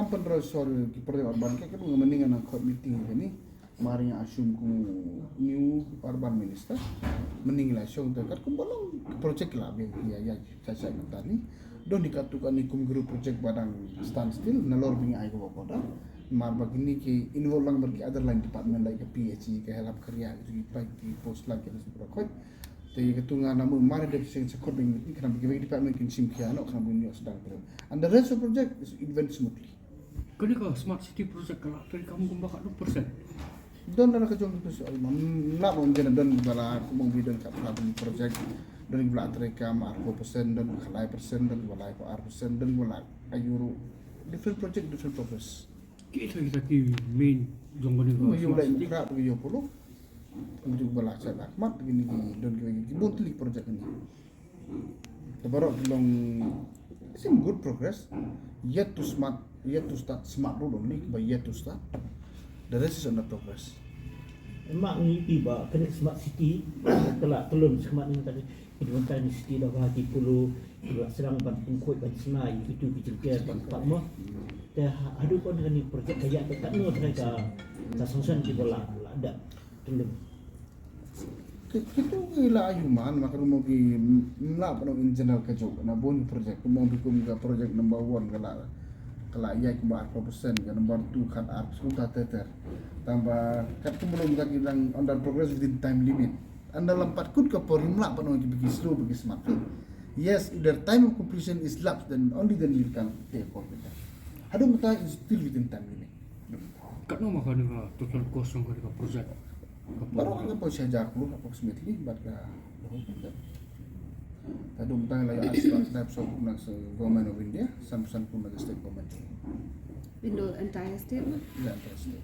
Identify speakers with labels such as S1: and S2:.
S1: sorry project urban kan mendingan ang meeting ini mari assume ku new urban minister mending lah show dekat kumbalong project lah ya saya tadi don dikatukan ni guru project barang standstill nalor bingi ay ko pada mar begini ki involve lang berki other line department like PhD ke help kerja itu di post lagi dan sebagainya jadi ketungan namun mari dia sing sekor dengan kenapa bagi department kin simkiano kenapa ini sedang terus and the rest of project is event smoothly
S2: kini kau smart city project kalau tadi kamu kumbak 2%.
S1: Don na nakajong ito sa alma. Na mo din don bala kumong bidon ka problem project don bala treka ma 4% don kalay persen don wala ko 4% don wala ayuro different project different purpose.
S2: Kita ki main jonggon
S1: Mo
S2: ni
S1: yung lay mukra yo pulo. Ang jug bala sa akmat gini don gini monthly project ni. Tabaro long some good progress yet to start smart road only but yet to start. The rest is under progress.
S3: Mak ni tiba kena smart city telah telum smart ni tadi Kedudukan ni city dah bahati puluh serang banting kuat ban senai itu kecil-kecil tempat mah dah ada pun dengan ni projek kayak dekat no mereka tak sangsan di bola ada telum
S1: Kita gila ayuman maka mau ki mla pa in general ka jog na bon project mo bikum ka project number 1 kala iya ko ba 4% ka number 2 kan art sudah teter tambah kat belum ka gilang under progress within time limit anda lampat kut ka por mla pa no bagi slow bagi smart yes if the time of completion is lapsed then only then you can take off with that hadu mata is still within time limit
S2: kat no maka ni total cost ng ka project
S1: baru kan po siya jaklo approximately but ka tadong tayo layo as types of government of India, some pun nag state government.
S4: In the entire state?
S1: Yeah, entire state.